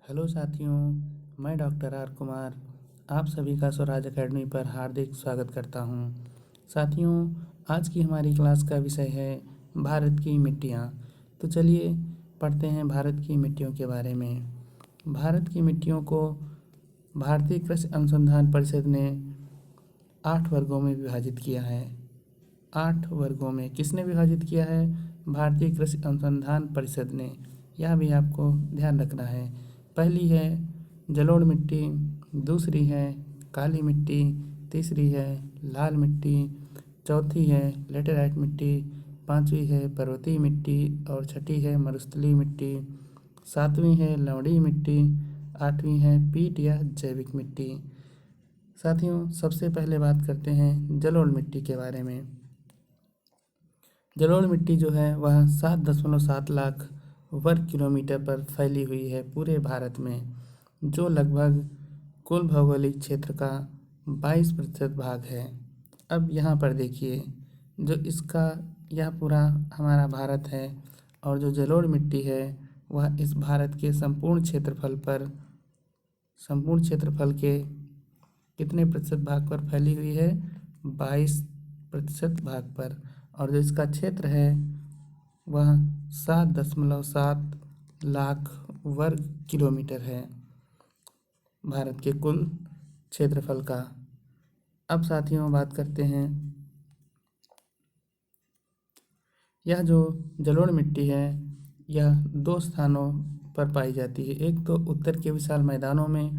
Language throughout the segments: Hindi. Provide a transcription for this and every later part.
हेलो साथियों, मैं डॉक्टर आर कुमार आप सभी का स्वराज एकेडमी पर हार्दिक स्वागत करता हूं। साथियों, आज की हमारी क्लास का विषय है भारत की मिट्टियां। तो चलिए पढ़ते हैं भारत की मिट्टियों के बारे में। भारत की मिट्टियों को भारतीय कृषि अनुसंधान परिषद ने 8 वर्गों में विभाजित किया है। 8 वर्गों में किसने विभाजित किया है? भारतीय कृषि अनुसंधान परिषद ने। यह भी आपको ध्यान रखना है। पहली है जलोढ़ मिट्टी, दूसरी है काली मिट्टी, तीसरी है लाल मिट्टी, चौथी है लेटेराइट मिट्टी, पांचवी है पर्वतीय मिट्टी और छठी है मरुस्थलीय मिट्टी, सातवीं है लवणीय मिट्टी, आठवीं है पीट या जैविक मिट्टी। साथियों, सबसे पहले बात करते हैं जलोढ़ मिट्टी के बारे में। जलोढ़ मिट्टी जो है वह 7.7 लाख वर्ग किलोमीटर पर फैली हुई है पूरे भारत में, जो लगभग कुल भौगोलिक क्षेत्र का 22% भाग है। अब यहाँ पर देखिए, जो इसका यह पूरा हमारा भारत है और जो जलोढ़ मिट्टी है वह इस भारत के संपूर्ण क्षेत्रफल के कितने प्रतिशत भाग पर फैली हुई है? 22% भाग पर। और जो इसका क्षेत्र है वह 7.7 लाख वर्ग किलोमीटर है भारत के कुल क्षेत्रफल का। अब साथियों बात करते हैं, यह जो जलोढ़ मिट्टी है यह 2 स्थानों पर पाई जाती है। एक तो उत्तर के विशाल मैदानों में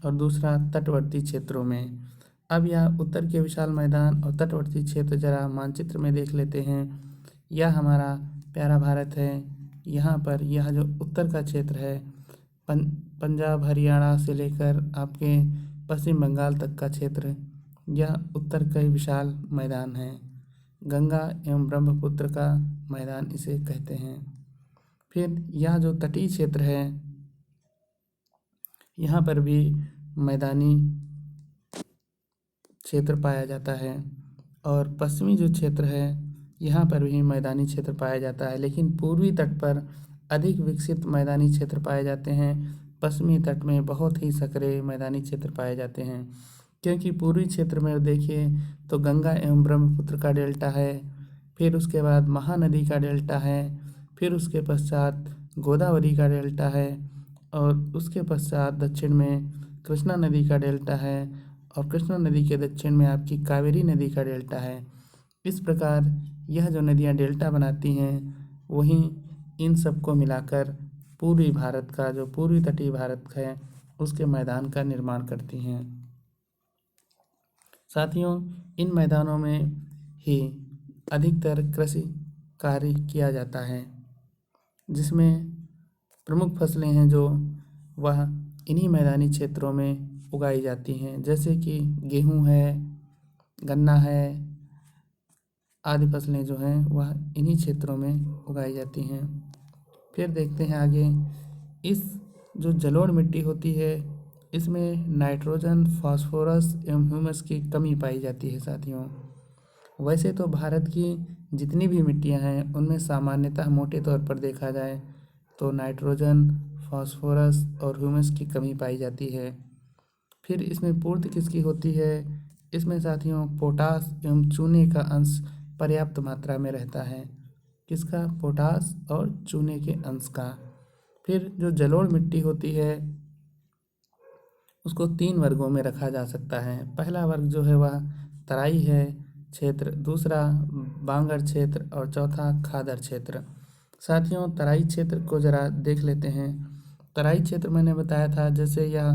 और दूसरा तटवर्ती क्षेत्रों में। अब यह उत्तर के विशाल मैदान और तटवर्ती क्षेत्र जरा मानचित्र में देख लेते हैं। यह हमारा प्यारा भारत है। यहाँ पर यह जो उत्तर का क्षेत्र है पंजाब हरियाणा से लेकर आपके पश्चिम बंगाल तक का क्षेत्र, यह उत्तर का विशाल मैदान है। गंगा एवं ब्रह्मपुत्र का मैदान इसे कहते हैं। फिर यह जो तटीय क्षेत्र है यहाँ पर भी मैदानी क्षेत्र पाया जाता है और पश्चिमी जो क्षेत्र है यहाँ पर भी मैदानी क्षेत्र पाया जाता है, लेकिन पूर्वी तट पर अधिक विकसित मैदानी क्षेत्र पाए जाते हैं। पश्चिमी तट में बहुत ही संकरे मैदानी क्षेत्र पाए जाते हैं, क्योंकि पूर्वी क्षेत्र में देखिए तो गंगा एवं ब्रह्मपुत्र का डेल्टा है, फिर उसके बाद महानदी का डेल्टा है, फिर उसके पश्चात गोदावरी का डेल्टा है और उसके पश्चात दक्षिण में कृष्णा नदी का डेल्टा है और कृष्णा नदी के दक्षिण में आपकी कावेरी नदी का डेल्टा है। इस प्रकार यह जो नदियाँ डेल्टा बनाती हैं वहीं इन सबको मिलाकर पूर्वी भारत का जो पूर्वी तटीय भारत है उसके मैदान का निर्माण करती हैं। साथियों, इन मैदानों में ही अधिकतर कृषि कार्य किया जाता है, जिसमें प्रमुख फसलें हैं जो वह इन्हीं मैदानी क्षेत्रों में उगाई जाती हैं, जैसे कि गेहूं है, गन्ना है, आदि फसलें जो हैं वह इन्हीं क्षेत्रों में उगाई जाती हैं। फिर देखते हैं आगे, इस जो जलोढ़ मिट्टी होती है इसमें नाइट्रोजन, फास्फोरस एवं ह्यूमस की कमी पाई जाती है। साथियों, वैसे तो भारत की जितनी भी मिट्टियां हैं उनमें सामान्यतः मोटे तौर पर देखा जाए तो नाइट्रोजन, फास्फोरस और ह्यूमस की कमी पाई जाती है। फिर इसमें पूर्ति किसकी होती है? इसमें साथियों पोटास एवं चूने का अंश पर्याप्त मात्रा में रहता है। किसका? पोटास और चूने के अंश का। फिर जो जलोढ़ मिट्टी होती है उसको 3 वर्गों में रखा जा सकता है। पहला वर्ग जो है वह तराई है क्षेत्र, दूसरा बांगर क्षेत्र और चौथा खादर क्षेत्र। साथियों, तराई क्षेत्र को ज़रा देख लेते हैं। तराई क्षेत्र मैंने बताया था, जैसे यह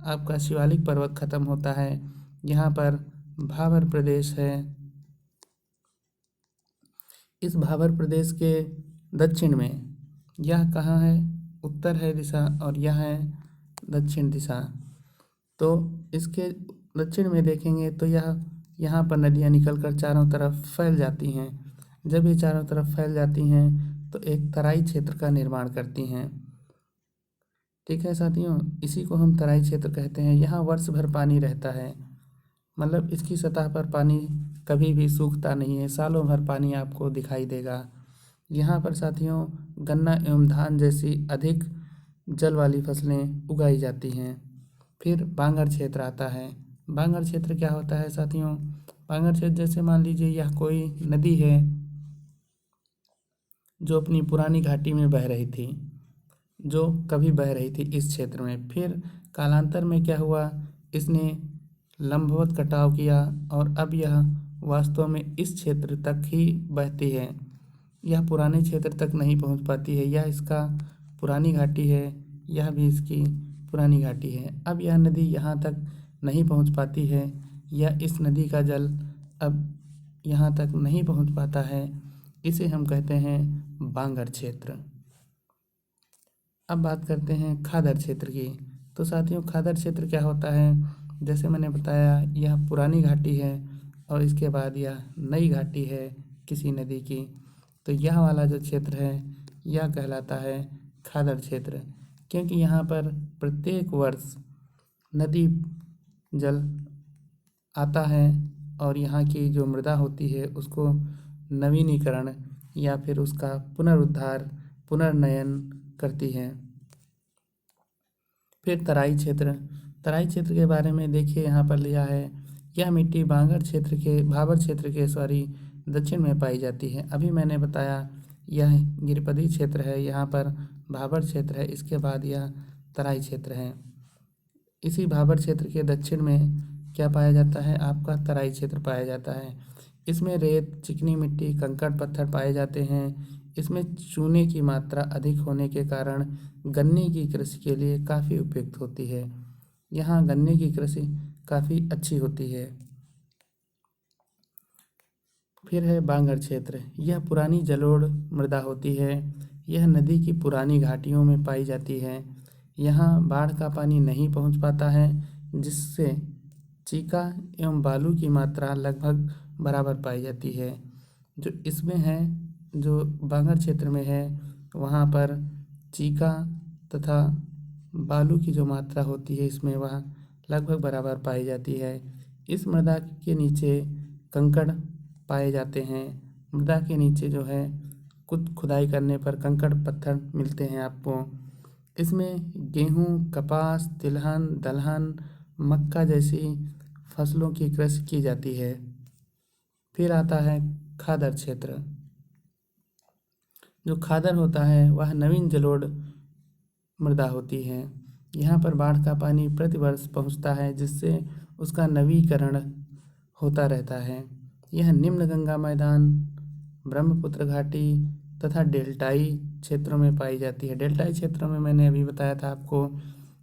आपका शिवालिक पर्वत खत्म होता है, यहाँ पर भाबर प्रदेश है। इस भाबर प्रदेश के दक्षिण में यह कहाँ है? उत्तर है दिशा और यह है दक्षिण दिशा। तो इसके दक्षिण में देखेंगे तो यह यहाँ पर नदियाँ निकलकर चारों तरफ फैल जाती हैं। जब ये चारों तरफ फैल जाती हैं तो एक तराई क्षेत्र का निर्माण करती हैं। ठीक है साथियों, इसी को हम तराई क्षेत्र कहते हैं। यहाँ वर्ष भर पानी रहता है, मतलब इसकी सतह पर पानी कभी भी सूखता नहीं है, सालों भर पानी आपको दिखाई देगा। यहाँ पर साथियों गन्ना एवं धान जैसी अधिक जल वाली फसलें उगाई जाती हैं। फिर बांगर क्षेत्र आता है। बांगर क्षेत्र क्या होता है साथियों? बांगर क्षेत्र जैसे मान लीजिए यह कोई नदी है जो अपनी पुरानी घाटी में बह रही थी, जो कभी बह रही थी इस क्षेत्र में, फिर कालांतर में क्या हुआ, इसने लंबवत कटाव किया और अब यह वास्तव में इस क्षेत्र तक ही बहती है। यह पुराने क्षेत्र तक नहीं पहुंच पाती है। यह इसका पुरानी घाटी है, यह भी इसकी पुरानी घाटी है। अब यह नदी यहाँ तक नहीं पहुंच पाती है, या इस नदी का जल अब यहाँ तक नहीं पहुंच पाता है। इसे हम कहते हैं बांगर क्षेत्र। अब बात करते हैं खादर क्षेत्र की। तो साथियों, खादर क्षेत्र क्या होता है? जैसे मैंने बताया, यह पुरानी घाटी है और इसके बाद यह नई घाटी है किसी नदी की। तो यह वाला जो क्षेत्र है यह कहलाता है खादर क्षेत्र, क्योंकि यहाँ पर प्रत्येक वर्ष नदी जल आता है और यहाँ की जो मृदा होती है उसको नवीनीकरण या फिर उसका पुनरुद्धार, पुनर्नयन करती है। फिर तराई क्षेत्र। तराई क्षेत्र के बारे में देखिए, यहाँ पर लिया है, यह मिट्टी भाबर क्षेत्र के दक्षिण में पाई जाती है। अभी मैंने बताया यह गिरिपदी क्षेत्र है, यहाँ पर भाबर क्षेत्र है, इसके बाद यह तराई क्षेत्र है। इसी भाबर क्षेत्र के दक्षिण में क्या पाया जाता है? आपका तराई क्षेत्र पाया जाता है। इसमें रेत, चिकनी मिट्टी, कंकड़ पत्थर पाए जाते हैं। इसमें चूने की मात्रा अधिक होने के कारण गन्ने की कृषि के लिए काफ़ी उपयुक्त होती है। यहाँ गन्ने की कृषि काफ़ी अच्छी होती है। फिर है बांगर क्षेत्र। यह पुरानी जलोढ़ मृदा होती है। यह नदी की पुरानी घाटियों में पाई जाती है। यहाँ बाढ़ का पानी नहीं पहुँच पाता है, जिससे चीका एवं बालू की मात्रा लगभग बराबर पाई जाती है। जो इसमें है, जो बांगर क्षेत्र में है, वहाँ पर चीका तथा बालू की जो मात्रा होती है इसमें वह लगभग बराबर पाई जाती है। इस मृदा के नीचे कंकड़ पाए जाते हैं। मृदा के नीचे जो है कुछ खुदाई करने पर कंकड़ पत्थर मिलते हैं आपको। इसमें गेहूँ, कपास, तिलहन, दलहन, मक्का जैसी फसलों की कृषि की जाती है। फिर आता है खादर क्षेत्र। जो खादर होता है वह नवीन जलोढ़ मृदा होती है। यहाँ पर बाढ़ का पानी प्रतिवर्ष पहुँचता है, जिससे उसका नवीकरण होता रहता है। यह निम्न गंगा मैदान, ब्रह्मपुत्र घाटी तथा डेल्टाई क्षेत्रों में पाई जाती है। डेल्टाई क्षेत्रों में मैंने अभी बताया था आपको,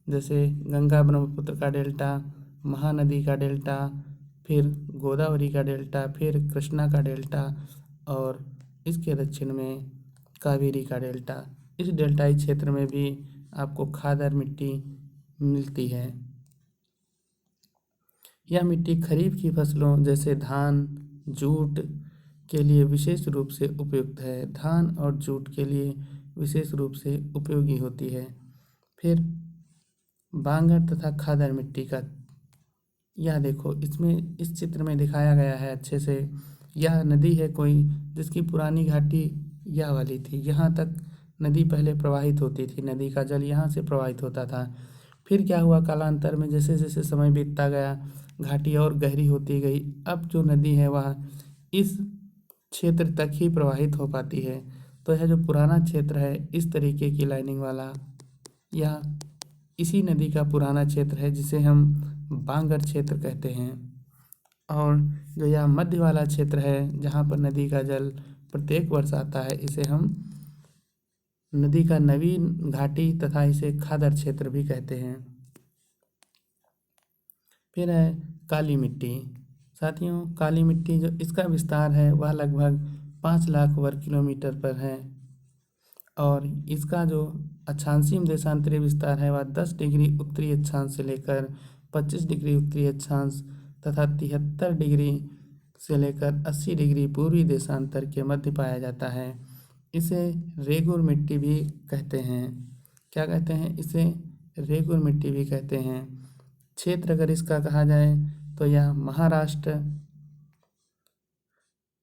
जैसे गंगा ब्रह्मपुत्र का डेल्टा, महानदी का डेल्टा, फिर गोदावरी का डेल्टा, फिर कृष्णा का डेल्टा और इसके दक्षिण में कावेरी का डेल्टा। इस डेल्टाई क्षेत्र में भी आपको खादर मिट्टी मिलती है। यह मिट्टी खरीफ की फसलों जैसे धान, जूट के लिए विशेष रूप से उपयुक्त है। धान और जूट के लिए विशेष रूप से उपयोगी होती है। फिर बांगर तथा खादर मिट्टी का, यह देखो, इसमें इस चित्र में दिखाया गया है अच्छे से। यह नदी है कोई, जिसकी पुरानी घाटी यह वाली थी। यहाँ तक नदी पहले प्रवाहित होती थी, नदी का जल यहाँ से प्रवाहित होता था। फिर क्या हुआ, कालांतर में जैसे जैसे समय बीतता गया घाटी और गहरी होती गई। अब जो नदी है वह इस क्षेत्र तक ही प्रवाहित हो पाती है। तो यह जो पुराना क्षेत्र है इस तरीके की लाइनिंग वाला, यह इसी नदी का पुराना क्षेत्र है, जिसे हम बांगर क्षेत्र कहते हैं। और जो यह मध्य वाला क्षेत्र है जहाँ पर नदी का जल प्रत्येक वर्ष आता है, इसे हम नदी का नवीन घाटी तथा इसे खादर क्षेत्र भी कहते हैं। फिर है काली मिट्टी। साथियों, काली मिट्टी जो इसका विस्तार है वह लगभग 5 लाख वर्ग किलोमीटर पर है और इसका जो अक्षांशीय देशांतरीय विस्तार है वह 10 डिग्री उत्तरी अक्षांश से लेकर 25 डिग्री उत्तरी अक्षांश तथा 73 डिग्री से लेकर 80 डिग्री पूर्वी देशांतर के मध्य पाया जाता है। इसे रेगुर मिट्टी भी कहते हैं। क्या कहते हैं? इसे रेगुर मिट्टी भी कहते हैं। क्षेत्र अगर इसका कहा जाए तो यह महाराष्ट्र,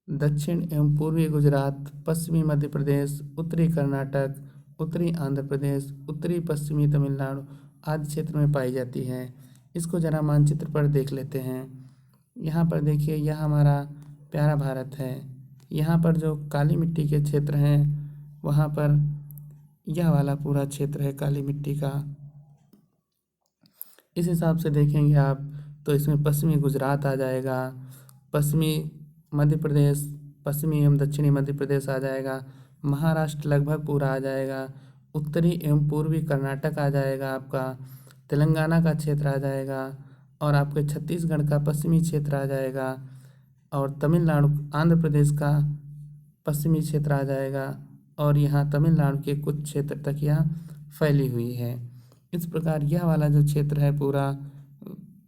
दक्षिण एवं पूर्वी गुजरात, पश्चिमी मध्य प्रदेश, उत्तरी कर्नाटक उत्तरी आंध्र प्रदेश, उत्तरी पश्चिमी तमिलनाडु आदि क्षेत्र में पाई जाती है। इसको ज़रा मानचित्र पर देख लेते हैं। यहाँ पर देखिए, यह हमारा प्यारा भारत है। यहाँ पर जो काली मिट्टी के क्षेत्र हैं, वहाँ पर यह वाला पूरा क्षेत्र है काली मिट्टी का। इस हिसाब से देखेंगे आप तो इसमें पश्चिमी गुजरात आ जाएगा, पश्चिमी मध्य प्रदेश, पश्चिमी एवं दक्षिणी मध्य प्रदेश आ जाएगा, महाराष्ट्र लगभग पूरा आ जाएगा, उत्तरी एवं पूर्वी कर्नाटक आ जाएगा आपका, तेलंगाना का क्षेत्र आ जाएगा, और आपके छत्तीसगढ़ का पश्चिमी क्षेत्र आ जाएगा, और तमिलनाडु आंध्र प्रदेश का पश्चिमी क्षेत्र आ जाएगा, और यहाँ तमिलनाडु के कुछ क्षेत्र तक यह फैली हुई है। इस प्रकार यह वाला जो क्षेत्र है पूरा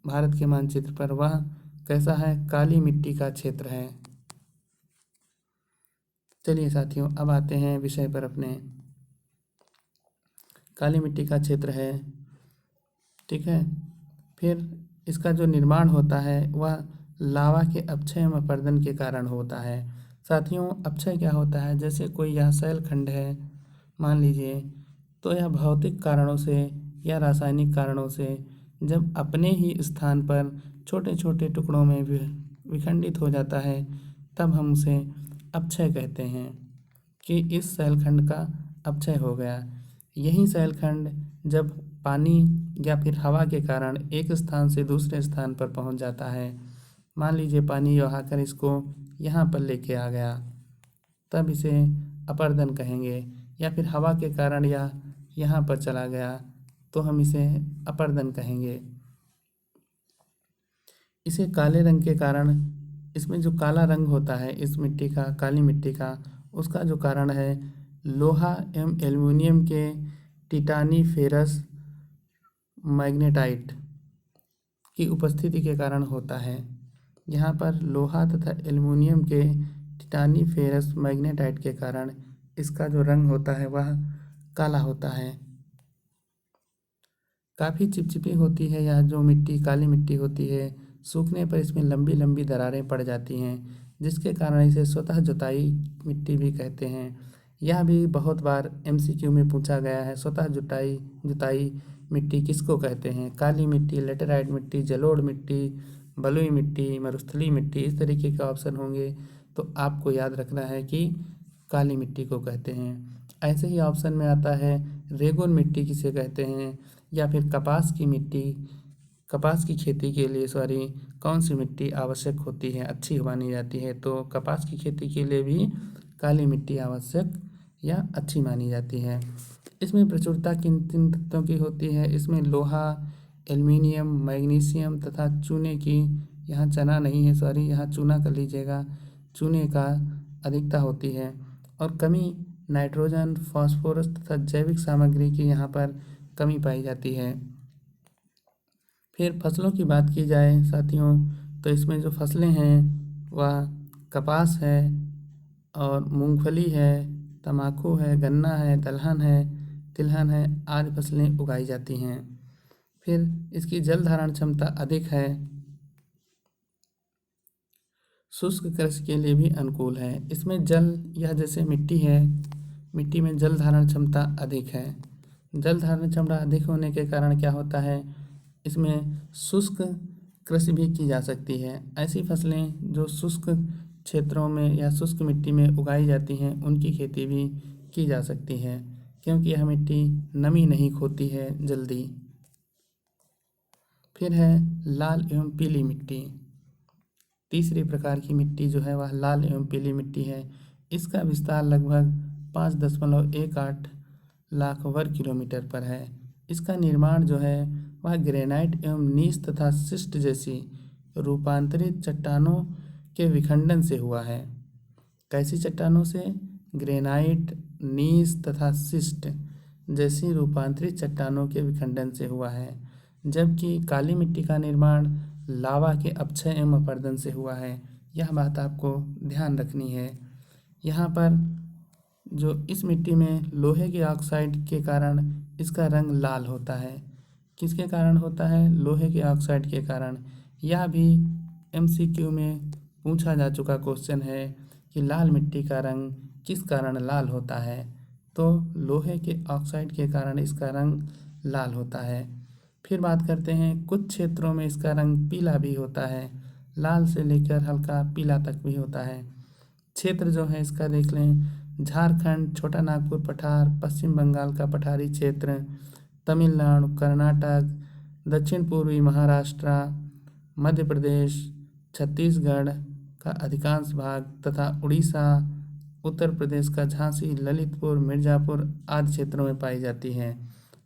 भारत के मानचित्र पर, वह कैसा है? काली मिट्टी का क्षेत्र है। चलिए साथियों, अब आते हैं विषय पर अपने। काली मिट्टी का क्षेत्र है, ठीक है। फिर इसका जो निर्माण होता है वह लावा के अपक्षय एवं अपर्दन के कारण होता है। साथियों, अपक्षय क्या होता है? जैसे कोई यह शैलखंड है मान लीजिए, तो यह भौतिक कारणों से या रासायनिक कारणों से जब अपने ही स्थान पर छोटे छोटे टुकड़ों में विखंडित हो जाता है, तब हम उसे अपक्षय कहते हैं कि इस शैलखंड का अपक्षय हो गया। यही शैलखंड जब पानी या फिर हवा के कारण एक स्थान से दूसरे स्थान पर पहुंच जाता है, मान लीजिए पानी बहाकर इसको यहाँ पर लेके आ गया, तब इसे अपर्दन कहेंगे। या फिर हवा के कारण यह यहाँ पर चला गया तो हम इसे अपर्दन कहेंगे। इसे काले रंग के कारण, इसमें जो काला रंग होता है इस मिट्टी का, काली मिट्टी का, उसका जो कारण है लोहा एवं एल्युमिनियम के टिटानी फेरस मैग्नेटाइट की उपस्थिति के कारण होता है। यहाँ पर लोहा तथा एल्युमिनियम के टिटानी फेरस मैग्नेटाइट के कारण इसका जो रंग होता है वह काला होता है। काफ़ी चिपचिपी होती है यह जो मिट्टी, काली मिट्टी होती है। सूखने पर इसमें लंबी लंबी दरारें पड़ जाती हैं, जिसके कारण इसे स्वतः जुताई मिट्टी भी कहते हैं। यह भी बहुत बार एमसीक्यू में पूछा गया है, स्वतः जुताई मिट्टी किसको कहते हैं? काली मिट्टी, लेटेराइट मिट्टी, जलोढ़ मिट्टी, बलुई मिट्टी, मरुस्थली मिट्टी, इस तरीके के ऑप्शन होंगे, तो आपको याद रखना है कि काली मिट्टी को कहते हैं। ऐसे ही ऑप्शन में आता है रेगुन मिट्टी किसे कहते हैं, या फिर कपास की मिट्टी, कपास की खेती के लिए कौन सी मिट्टी आवश्यक होती है, अच्छी मानी जाती है? तो कपास की खेती के लिए भी काली मिट्टी आवश्यक या अच्छी मानी जाती है। इसमें प्रचुरता किन किन तत्वों की होती है? इसमें लोहा, एल्युमिनियम, मैग्नीशियम तथा चूने की, यहाँ चना नहीं है, यहाँ चूना कर लीजिएगा, चूने का अधिकता होती है। और कमी नाइट्रोजन, फास्फोरस तथा जैविक सामग्री की यहाँ पर कमी पाई जाती है। फिर फसलों की बात की जाए साथियों, तो इसमें जो फसलें हैं वह कपास है, और मूंगफली है, तम्बाकू है, गन्ना है, दलहन है, तिलहन है, आदि फसलें उगाई जाती हैं। फिर इसकी जल धारण क्षमता अधिक है, शुष्क कृषि के लिए भी अनुकूल है। इसमें जल, यह जैसे मिट्टी है, मिट्टी में जल धारण क्षमता अधिक है। जल धारण क्षमता अधिक होने के कारण क्या होता है, इसमें शुष्क कृषि भी की जा सकती है। ऐसी फसलें जो शुष्क क्षेत्रों में या शुष्क मिट्टी में उगाई जाती हैं, उनकी खेती भी की जा सकती है, क्योंकि यह मिट्टी नमी नहीं खोती है जल्दी। फिर है लाल एवं पीली मिट्टी। तीसरी प्रकार की मिट्टी जो है वह लाल एवं पीली मिट्टी है। इसका विस्तार लगभग 5.18 लाख वर्ग किलोमीटर पर है। इसका निर्माण जो है वह ग्रेनाइट एवं नीस तथा शिस्ट जैसी रूपांतरित चट्टानों के विखंडन से हुआ है। कैसी चट्टानों से? ग्रेनाइट, नीस तथा शिस्ट जैसी रूपांतरित चट्टानों के विखंडन से हुआ है। जबकि काली मिट्टी का निर्माण लावा के अपक्षय एवं अपर्दन से हुआ है। यह बात आपको ध्यान रखनी है। यहाँ पर जो इस मिट्टी में लोहे के ऑक्साइड के कारण इसका रंग लाल होता है। किसके कारण होता है? लोहे के ऑक्साइड के कारण। यह भी एमसीक्यू में पूछा जा चुका क्वेश्चन है कि लाल मिट्टी का रंग किस कारण लाल होता है। तो लोहे के ऑक्साइड के कारण इसका रंग लाल होता है। फिर बात करते हैं, कुछ क्षेत्रों में इसका रंग पीला भी होता है, लाल से लेकर हल्का पीला तक भी होता है। क्षेत्र जो है इसका देख लें, झारखंड, छोटा नागपुर पठार, पश्चिम बंगाल का पठारी क्षेत्र, तमिलनाडु, कर्नाटक, दक्षिण पूर्वी महाराष्ट्र, मध्य प्रदेश, छत्तीसगढ़ का अधिकांश भाग तथा उड़ीसा, उत्तर प्रदेश का झांसी, ललितपुर, मिर्ज़ापुर आदि क्षेत्रों में पाई जाती है।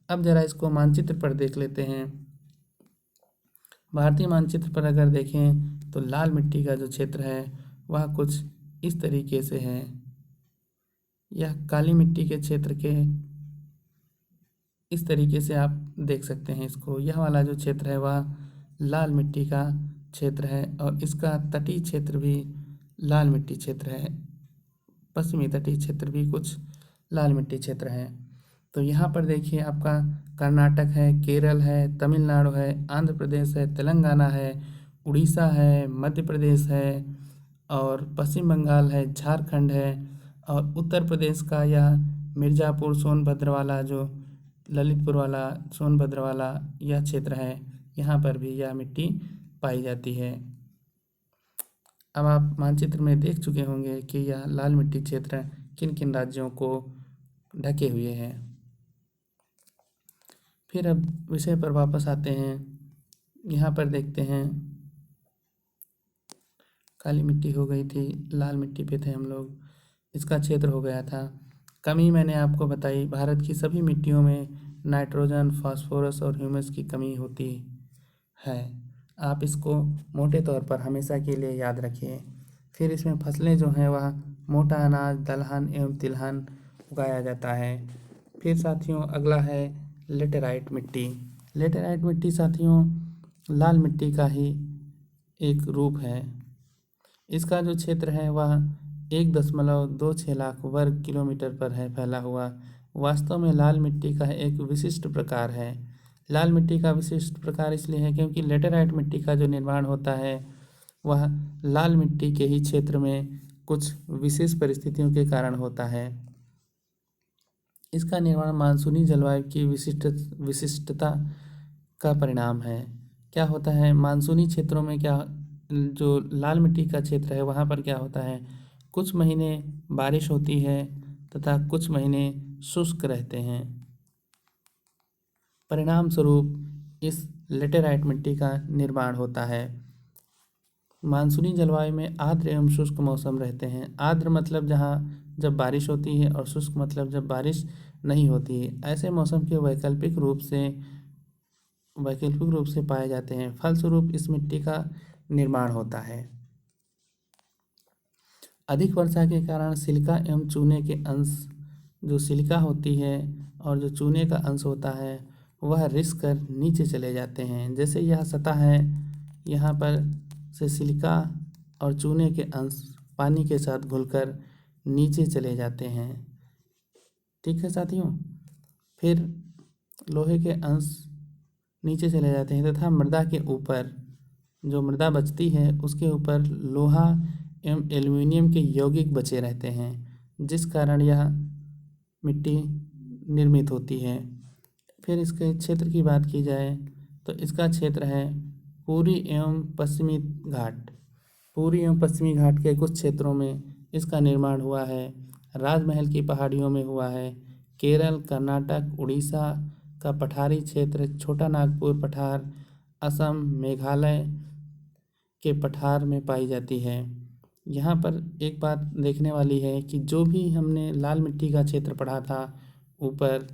अब जरा इसको मानचित्र पर देख लेते हैं। भारतीय मानचित्र पर अगर देखें तो लाल मिट्टी का जो क्षेत्र है वह कुछ इस तरीके से है। यह काली मिट्टी के क्षेत्र के इस तरीके से आप देख सकते हैं इसको। यह वाला जो क्षेत्र है वह लाल मिट्टी का क्षेत्र है और इसका तटीय क्षेत्र भी लाल मिट्टी क्षेत्र है। पश्चिमी तटीय क्षेत्र भी कुछ लाल मिट्टी क्षेत्र है। तो यहाँ पर देखिए आपका कर्नाटक है, केरल है, तमिलनाडु है, आंध्र प्रदेश है, तेलंगाना है, उड़ीसा है, मध्य प्रदेश है और पश्चिम बंगाल है, झारखंड है और उत्तर प्रदेश का यह मिर्ज़ापुर, सोनभद्र वाला जो ललितपुर वाला, सोनभद्र वाला यह क्षेत्र है, यहाँ पर भी यह मिट्टी पाई जाती है। अब आप मानचित्र में देख चुके होंगे कि यह लाल मिट्टी क्षेत्र किन किन राज्यों को ढके हुए हैं। फिर अब विषय पर वापस आते हैं। यहाँ पर देखते हैं, काली मिट्टी हो गई थी, लाल मिट्टी पे थे हम लोग, इसका क्षेत्र हो गया था। कमी मैंने आपको बताई, भारत की सभी मिट्टियों में नाइट्रोजन, फास्फोरस और ह्यूमस की कमी होती है। आप इसको मोटे तौर पर हमेशा के लिए याद रखिए। फिर इसमें फसलें जो हैं वह मोटा अनाज, दलहन एवं तिलहन उगाया जाता है। फिर साथियों अगला है लेटेराइट मिट्टी। लेटेराइट मिट्टी साथियों लाल मिट्टी का ही एक रूप है। इसका जो क्षेत्र है वह 1.26 लाख वर्ग किलोमीटर पर है फैला हुआ। वास्तव में लाल मिट्टी का एक विशिष्ट प्रकार है। लाल मिट्टी का विशिष्ट प्रकार इसलिए है क्योंकि लेटेराइट मिट्टी का जो निर्माण होता है वह लाल मिट्टी के ही क्षेत्र में कुछ विशेष परिस्थितियों के कारण होता है। इसका निर्माण मानसूनी जलवायु की विशिष्टता का परिणाम है। क्या होता है, मानसूनी क्षेत्रों में क्या, जो लाल मिट्टी का क्षेत्र है वहाँ पर क्या होता है, कुछ महीने बारिश होती है तथा कुछ महीने शुष्क रहते हैं। परिणाम स्वरूप इस लेटेराइट मिट्टी का निर्माण होता है। मानसूनी जलवायु में आर्द्र एवं शुष्क मौसम रहते हैं। आर्द्र मतलब जहाँ जब बारिश होती है और शुष्क मतलब जब बारिश नहीं होती है। ऐसे मौसम के वैकल्पिक रूप से पाए जाते हैं। फलस्वरूप इस मिट्टी का निर्माण होता है। अधिक वर्षा के कारण सिलिका एवं चूने के अंश, जो सिलिका होती है और जो चूने का अंश होता है वह रिस कर नीचे चले जाते हैं। जैसे यह सतह है, यहाँ पर से सिलिका और चूने के अंश पानी के साथ घुलकर नीचे चले जाते हैं। ठीक है साथियों। फिर लोहे के अंश नीचे चले जाते हैं तथा मृदा के ऊपर जो मृदा बचती है उसके ऊपर लोहा एवं एल्युमिनियम के यौगिक बचे रहते हैं, जिस कारण यह मिट्टी निर्मित होती है। फिर इसके क्षेत्र की बात की जाए तो इसका क्षेत्र है पूर्वी एवं पश्चिमी घाट। पूर्वी एवं पश्चिमी घाट के कुछ क्षेत्रों में इसका निर्माण हुआ है। राजमहल की पहाड़ियों में हुआ है। केरल, कर्नाटक, उड़ीसा का पठारी क्षेत्र, छोटा नागपुर पठार, असम, मेघालय के पठार में पाई जाती है। यहाँ पर एक बात देखने वाली है कि जो भी हमने लाल मिट्टी का क्षेत्र पढ़ा था ऊपर,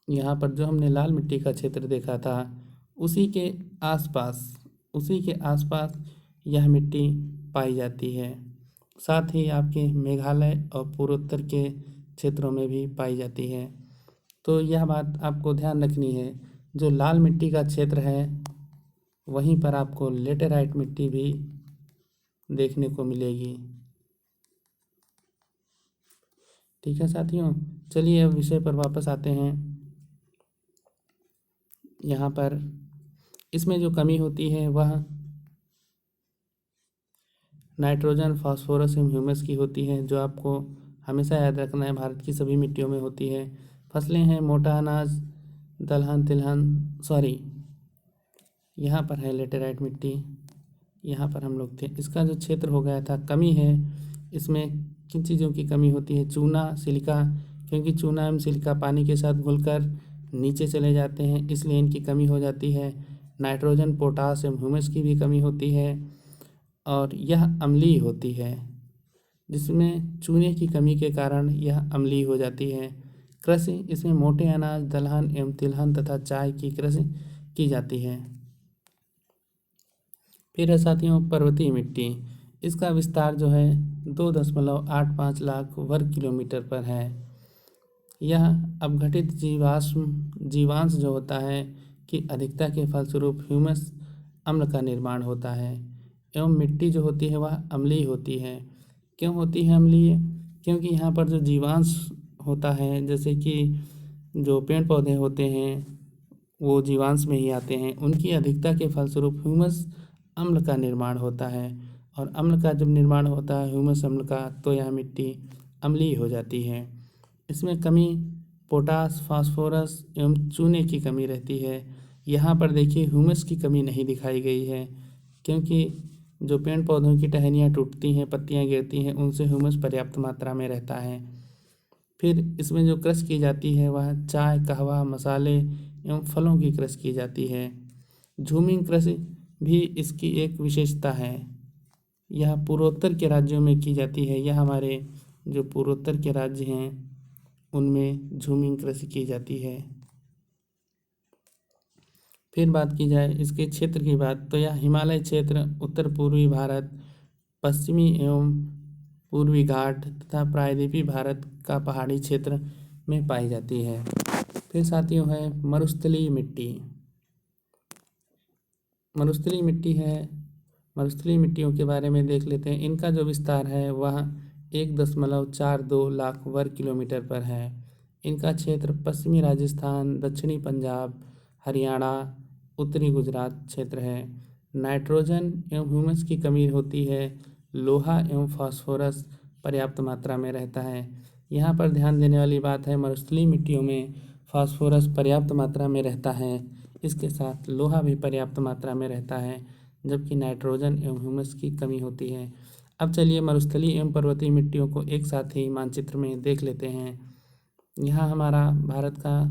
यहाँ पर जो हमने लाल मिट्टी का क्षेत्र देखा था उसी के आसपास यह मिट्टी पाई जाती है। साथ ही आपके मेघालय और पूर्वोत्तर के क्षेत्रों में भी पाई जाती है। तो यह बात आपको ध्यान रखनी है, जो लाल मिट्टी का क्षेत्र है वहीं पर आपको लेटेराइट मिट्टी भी देखने को मिलेगी। ठीक है साथियों, चलिए अब विषय पर वापस आते हैं। यहाँ पर इसमें जो कमी होती है वह नाइट्रोजन, फास्फोरस एवं ह्यूमस की होती है, जो आपको हमेशा याद रखना है, भारत की सभी मिट्टियों में होती है। फसलें हैं मोटा अनाज, दलहन तिलहन, सॉरी यहाँ पर है लेटेराइट मिट्टी, यहाँ पर हम लोग थे। इसका जो क्षेत्र हो गया था, कमी है इसमें किन चीज़ों की कमी होती है? चूना, सिलिका, क्योंकि चूना एवं सिलिका पानी के साथ घुलकर नीचे चले जाते हैं, इसलिए इनकी कमी हो जाती है। नाइट्रोजन, पोटास एवं ह्यूमस की भी कमी होती है और यह अम्लीय होती है, जिसमें चूने की कमी के कारण यह अम्लीय हो जाती है। कृषि, इसमें मोटे अनाज, दलहन एवं तिलहन तथा चाय की कृषि की जाती है। फिर है साथियों पर्वतीय मिट्टी। इसका विस्तार जो है 2.85 लाख वर्ग किलोमीटर पर है। यह अपघटित जीवांश जो होता है कि अधिकता के फलस्वरूप ह्यूमस अम्ल का निर्माण होता है एवं मिट्टी जो होती है वह अम्लीय होती है। क्यों होती है अम्लीय? क्योंकि यहाँ पर जो जीवांश होता है, जैसे कि जो पेड़ पौधे होते हैं वो जीवांश में ही आते हैं, उनकी अधिकता के फलस्वरूप ह्यूमस अम्ल का निर्माण होता है और अम्ल का जब निर्माण होता है ह्यूमस अम्ल का, तो यह मिट्टी अम्लीय हो जाती है। इसमें कमी पोटास, फास्फोरस एवं चूने की कमी रहती है। यहाँ पर देखिए ह्यूमस की कमी नहीं दिखाई गई है, क्योंकि जो पेड़ पौधों की टहनियाँ टूटती हैं, पत्तियाँ गिरती हैं, उनसे ह्यूमस पर्याप्त मात्रा में रहता है। फिर इसमें जो कृषि की जाती है वह चाय, कहवा, मसाले एवं फलों की कृषि की जाती है। झूमिंग कृषि भी इसकी एक विशेषता है। यह पूर्वोत्तर के राज्यों में की जाती है। यह हमारे जो पूर्वोत्तर के राज्य हैं उनमें झूमिंग कृषि की जाती है। फिर बात की जाए इसके क्षेत्र की बात, तो यह हिमालय क्षेत्र, उत्तर पूर्वी भारत, पश्चिमी एवं पूर्वी घाट तथा प्रायद्वीपीय भारत का पहाड़ी क्षेत्र में पाई जाती है। फिर साथियों है मरुस्थलीय मिट्टी। मरुस्थलीय मिट्टी है, मरुस्थलीय मिट्टियों के बारे में देख लेते हैं। इनका जो विस्तार है वह 1.42 लाख वर्ग किलोमीटर पर है। इनका क्षेत्र पश्चिमी राजस्थान, दक्षिणी पंजाब, हरियाणा, उत्तरी गुजरात क्षेत्र है। नाइट्रोजन एवं ह्यूमस की कमी होती है। लोहा एवं फास्फोरस पर्याप्त मात्रा में रहता है। यहाँ पर ध्यान देने वाली बात है, मरुस्थलीय मिट्टियों में फास्फोरस पर्याप्त मात्रा में रहता है, इसके साथ लोहा भी पर्याप्त मात्रा में रहता है, जबकि नाइट्रोजन एवं ह्यूमस की कमी होती है। अब चलिए मरुस्थलीय एवं पर्वतीय मिट्टियों को एक साथ ही मानचित्र में देख लेते हैं। यहाँ हमारा भारत का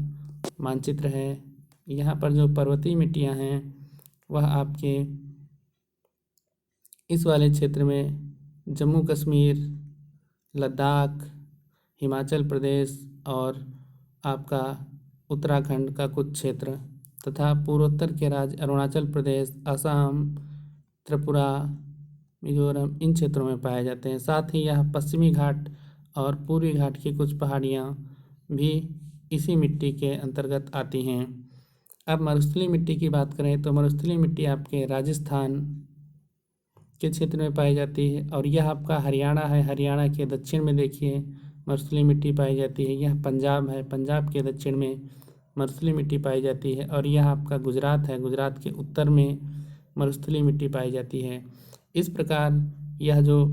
मानचित्र है। यहाँ पर जो पर्वतीय मिट्टियाँ हैं वह आपके इस वाले क्षेत्र में जम्मू कश्मीर, लद्दाख, हिमाचल प्रदेश और आपका उत्तराखंड का कुछ क्षेत्र तथा पूर्वोत्तर के राज्य अरुणाचल प्रदेश, असम, त्रिपुरा, मिजोरम, इन क्षेत्रों में पाए जाते हैं। साथ ही यह पश्चिमी घाट और पूर्वी घाट की कुछ पहाड़ियाँ भी इसी मिट्टी के अंतर्गत आती हैं। अब मरुस्थलीय मिट्टी की बात करें तो मरुस्थलीय मिट्टी आपके राजस्थान के क्षेत्र में पाई जाती है और यह आपका हरियाणा है। हरियाणा के दक्षिण में देखिए मरुस्थलीय मिट्टी पाई जाती है। यह पंजाब है, पंजाब के दक्षिण में मरुस्थलीय मिट्टी पाई जाती है और यह आपका गुजरात है, गुजरात के उत्तर में मरुस्थलीय मिट्टी पाई जाती है। इस प्रकार यह जो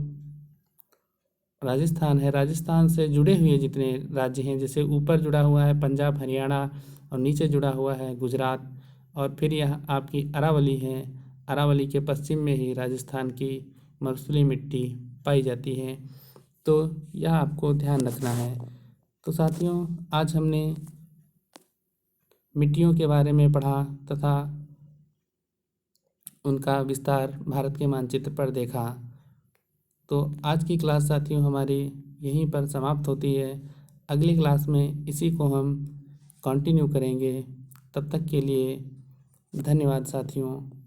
राजस्थान है, राजस्थान से जुड़े हुए जितने राज्य हैं, जैसे ऊपर जुड़ा हुआ है पंजाब, हरियाणा और नीचे जुड़ा हुआ है गुजरात, और फिर यह आपकी अरावली है। अरावली के पश्चिम में ही राजस्थान की मरुस्थलीय मिट्टी पाई जाती है। तो यह आपको ध्यान रखना है। तो साथियों आज हमने मिट्टियों के बारे में पढ़ा तथा उनका विस्तार भारत के मानचित्र पर देखा। तो आज की क्लास साथियों हमारी यहीं पर समाप्त होती है। अगली क्लास में इसी को हम कंटिन्यू करेंगे। तब तक के लिए धन्यवाद साथियों।